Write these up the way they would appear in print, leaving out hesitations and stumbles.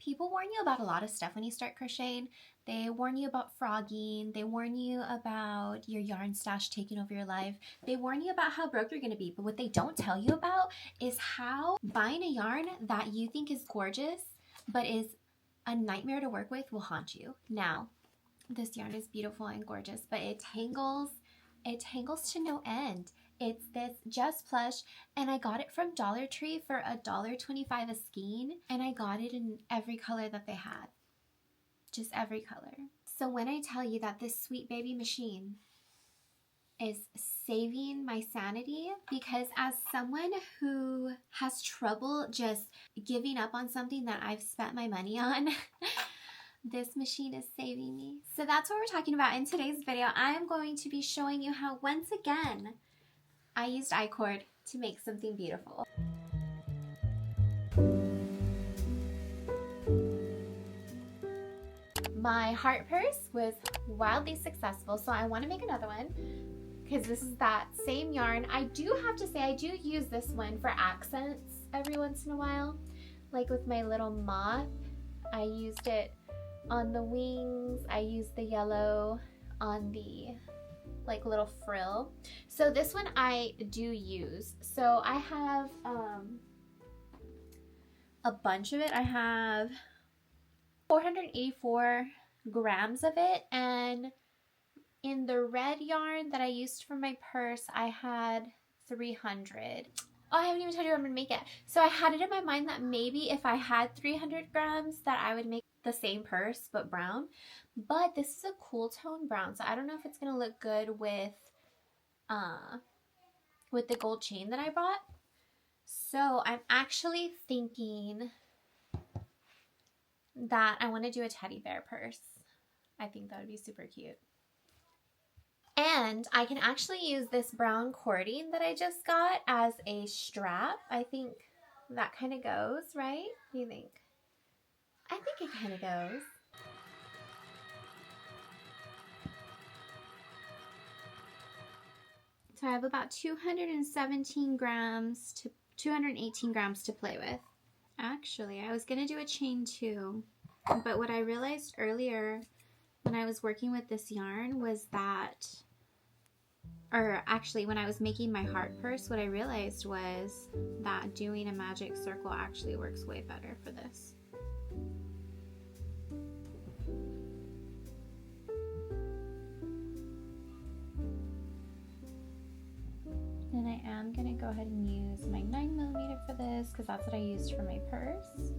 People warn you about a lot of stuff when you start crocheting. They warn you about frogging. They warn you about your yarn stash taking over your life. They warn you about how broke you're going to be. But what they don't tell you about is how buying a yarn that you think is gorgeous but is a nightmare to work with will haunt you. Now, this yarn is beautiful and gorgeous, but it tangles to no end. It's this Just Plush, and I got it from Dollar Tree for $1.25 a skein, and I got it in every color that they had. Just every color. So when I tell you that this sweet baby machine is saving my sanity, because as someone who has trouble just giving up on something that I've spent my money on, this machine is saving me. So that's what we're talking about in today's video. I am going to be showing you how, once again, I used Icord to make something beautiful. My heart purse was wildly successful, so I want to make another one because this is that same yarn. I do have to say I do use this one for accents every once in a while. Like with my little moth, I used it on the wings. I used the yellow on the like little frill. So this one I do use. So I have a bunch of it. I have 484 grams of it, and in the red yarn that I used for my purse I had 300. Oh, I haven't even told you I'm gonna make it. So I had it in my mind that maybe if I had 300 grams that I would make the same purse but brown, but this is a cool tone brown, so I don't know if it's gonna look good with the gold chain that I bought. So I'm actually thinking that I want to do a teddy bear purse. I think that would be super cute. And I can actually use this brown cording that I just got as a strap. I think that kind of goes, right? What do you think? I think it kind of goes. So I have about 217 grams to 218 grams to play with. Actually, I was going to do a chain too, but what I realized earlier when I was working with this yarn was that, or actually when I was making my heart purse, what I realized was that doing a magic circle actually works way better for this. And I am going to go ahead and use my 9mm for this because that's what I used for my purse.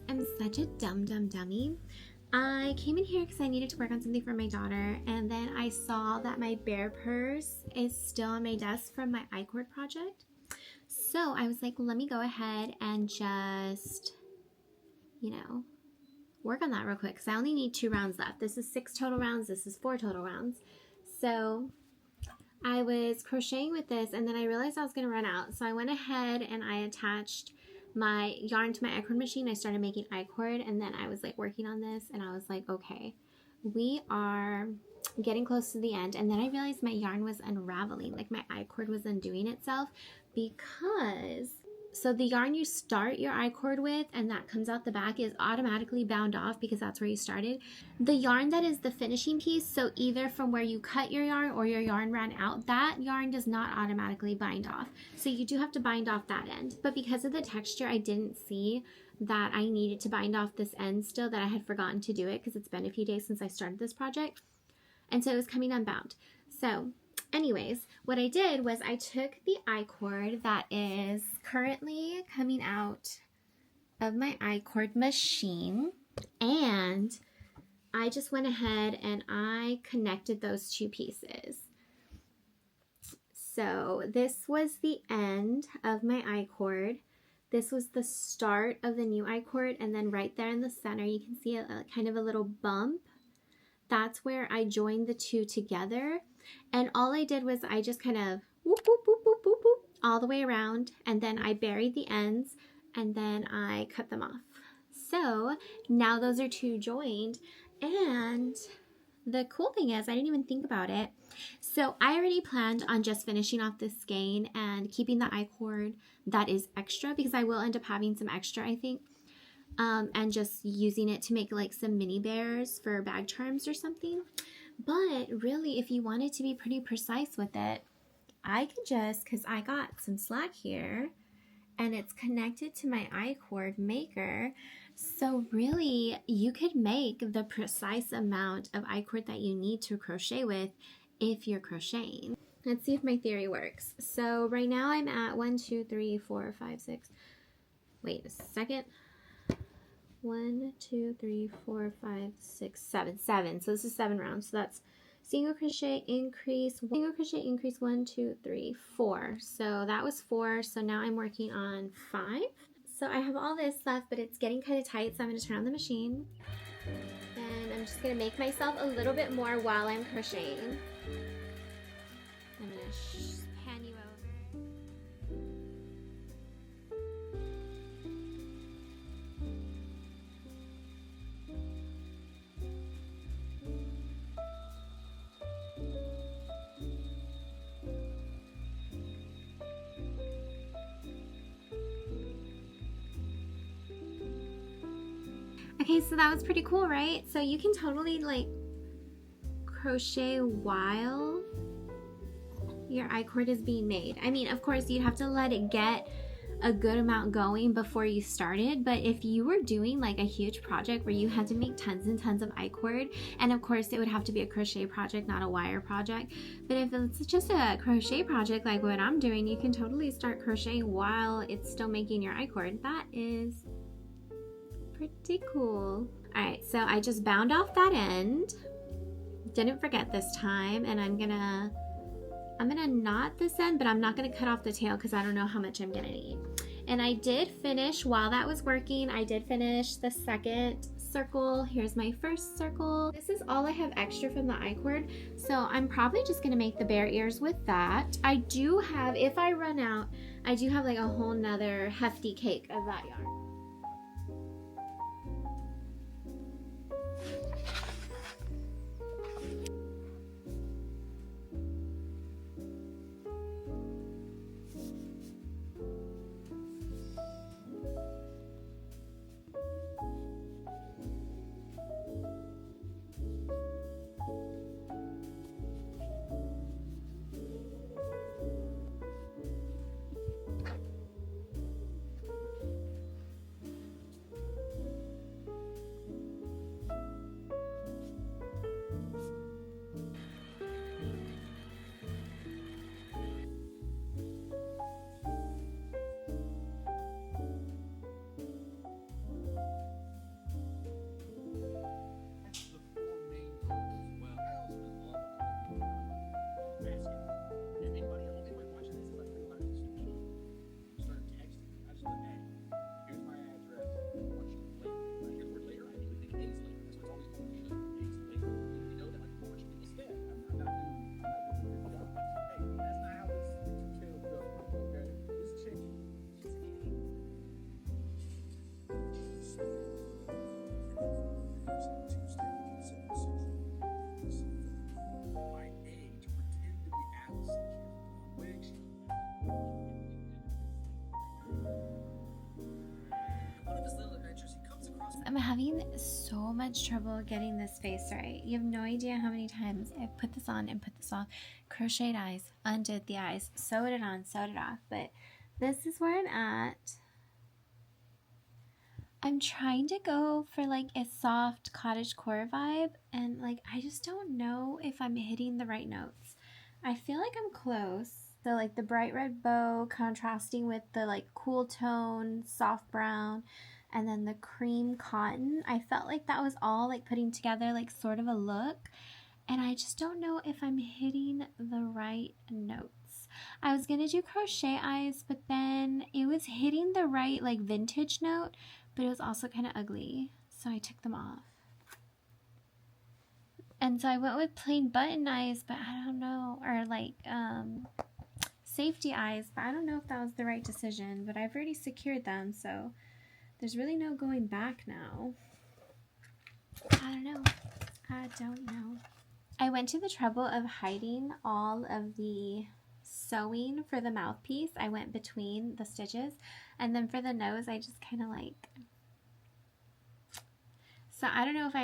I'm such a dummy. I came in here because I needed to work on something for my daughter, and then I saw that my bear purse is still on my desk from my Icord project. So I was like, let me go ahead and just, you know, work on that real quick because I only need 2 rounds left. This is 6 total rounds, this is 4 total rounds. So I was crocheting with this, and then I realized I was going to run out. So I went ahead and I attached my yarn to my Icord machine. I started making Icord, and then I was like working on this, and I was like, okay, we are getting close to the end. And then I realized my yarn was unraveling, like my Icord was undoing itself, because so the yarn you start your Icord with and that comes out the back is automatically bound off because that's where you started. The yarn that is the finishing piece, so either from where you cut your yarn or your yarn ran out, that yarn does not automatically bind off. So you do have to bind off that end. But because of the texture, I didn't see that I needed to bind off this end still, that I had forgotten to do it because it's been a few days since I started this project. And so it was coming unbound. So anyways, what I did was I took the Icord that is currently coming out of my Icord machine, and I just went ahead and I connected those 2 pieces. So this was the end of my Icord. This was the start of the new Icord, and then right there in the center you can see a kind of a little bump. that's where I joined the two together. And all I did was I just kind of whoop, whoop, whoop, whoop, whoop, whoop, all the way around, and then I buried the ends, and then I cut them off. So now those are two joined, and the cool thing is I didn't even think about it. So I already planned on just finishing off this skein and keeping the I-cord that is extra, because I will end up having some extra, I think, and just using it to make like some mini bears for bag charms or something. But really, if you wanted to be pretty precise with it, I could just, because I got some slack here and it's connected to my I-cord maker, so really you could make the precise amount of I-cord that you need to crochet with if you're crocheting. Let's see if my theory works. So right now I'm at 1, 2, 3, 4, 5, 6. Wait a second. 1, 2, 3, 4, 5, 6, 7. 7. So this is 7 rounds. So that's single crochet increase, 1, 2, 3, 4. So that was 4. So now I'm working on 5. So I have all this left, but it's getting kind of tight. So I'm going to turn on the machine. And I'm just going to make myself a little bit more while I'm crocheting. I'm going to pan you over. Okay, so that was pretty cool, right? So you can totally like crochet while your I-cord is being made. I mean, of course, you'd have to let it get a good amount going before you started, but if you were doing like a huge project where you had to make tons and tons of I-cord, and of course it would have to be a crochet project, not a wire project, but if it's just a crochet project like what I'm doing, you can totally start crocheting while it's still making your I-cord. That is pretty cool. Alright, so I just bound off that end. Didn't forget this time, and I'm gonna knot this end, but I'm not gonna cut off the tail because I don't know how much I'm gonna need. And I did finish, while that was working, I did finish the second circle. Here's my first circle. This is all I have extra from the I-cord, so I'm probably just gonna make the bear ears with that. I do have, if I run out, I do have like a whole nother hefty cake of that yarn. I'm having so much trouble getting this face right. You have no idea how many times I've put this on and put this off, crocheted eyes, undid the eyes, sewed it on, sewed it off, but this is where I'm at. I'm trying to go for like a soft cottagecore vibe, and like I just don't know if I'm hitting the right notes. I feel like I'm close. So like the bright red bow contrasting with the like cool tone, soft brown, and then the cream cotton. I felt like that was all like putting together like sort of a look, and I just don't know if I'm hitting the right notes. I was gonna do crochet eyes, but then it was hitting the right like vintage note, but it was also kind of ugly, so I took them off. And so I went with plain button eyes, but I don't know, or like safety eyes, but I don't know if that was the right decision, but I've already secured them, so there's really no going back now. I don't know. I went to the trouble of hiding all of the sewing for the mouthpiece. I went between the stitches, and then for the nose, I just kind of like, so I don't know if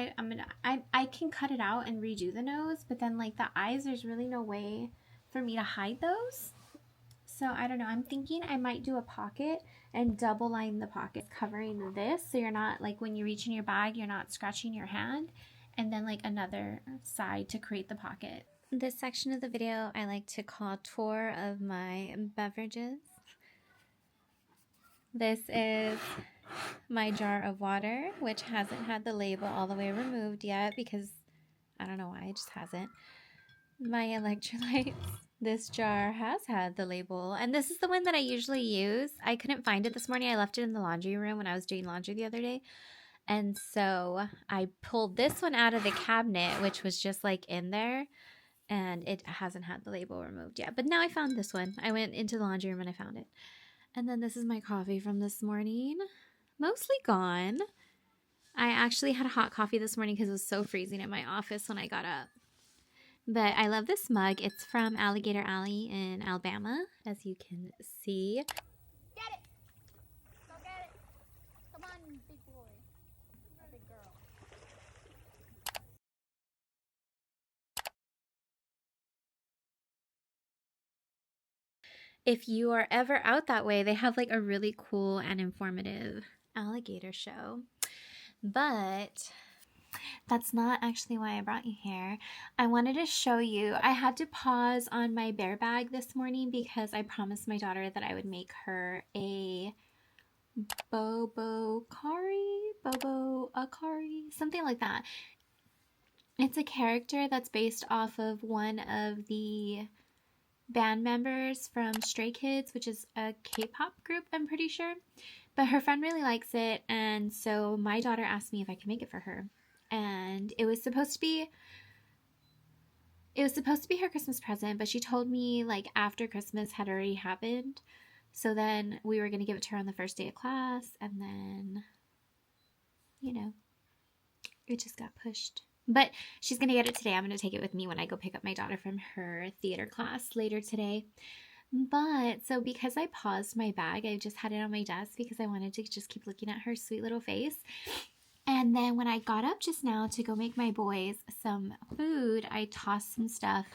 I can cut it out and redo the nose, but then like the eyes, there's really no way for me to hide those. So I don't know, I'm thinking I might do a pocket and double line the pocket covering this, so you're not, like when you reach in your bag, you're not scratching your hand, and then like another side to create the pocket. This section of the video I like to call tour of my beverages. This is my jar of water, which hasn't had the label all the way removed yet because I don't know why, it just hasn't. My electrolytes. This jar has had the label, and this is the one that I usually use. I couldn't find it this morning. I left it in the laundry room when I was doing laundry the other day. And so I pulled this one out of the cabinet, which was just like in there, and it hasn't had the label removed yet. But now I found this one. I went into the laundry room and I found it. And then this is my coffee from this morning. Mostly gone. I actually had a hot coffee this morning because it was so freezing at my office when I got up. But I love this mug. It's from Alligator Alley in Alabama, as you can see. Get it! Go get it! Come on, big boy. Or big girl. If you are ever out that way, they have like a really cool and informative alligator show. But that's not actually why I brought you here. I wanted to show you, I had to pause on my bear bag this morning because I promised my daughter that I would make her a Bobo Akari, something like that. It's a character that's based off of one of the band members from Stray Kids, which is a K-pop group, I'm pretty sure. But her friend really likes it, and so my daughter asked me if I could make it for her. And it was supposed to be her Christmas present, but she told me like after Christmas had already happened. So then we were going to give it to her on the first day of class, and then, you know, it just got pushed. But she's going to get it today. I'm going to take it with me when I go pick up my daughter from her theater class later today. But so because I paused my bag, I just had it on my desk because I wanted to just keep looking at her sweet little face. And then when I got up just now to go make my boys some food, I tossed some stuff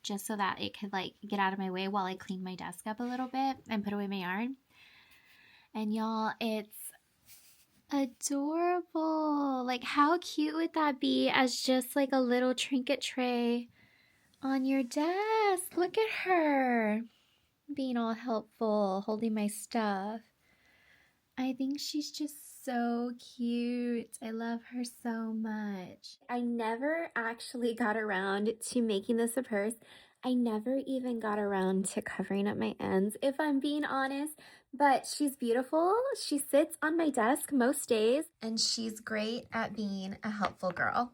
just so that it could like get out of my way while I clean my desk up a little bit and put away my yarn. And y'all, it's adorable. Like, how cute would that be as just like a little trinket tray on your desk? Look at her being all helpful, holding my stuff. I think she's just so cute. I love her so much. I never actually got around to making this a purse. I never even got around to covering up my ends, if I'm being honest, but she's beautiful. She sits on my desk most days, and she's great at being a helpful girl.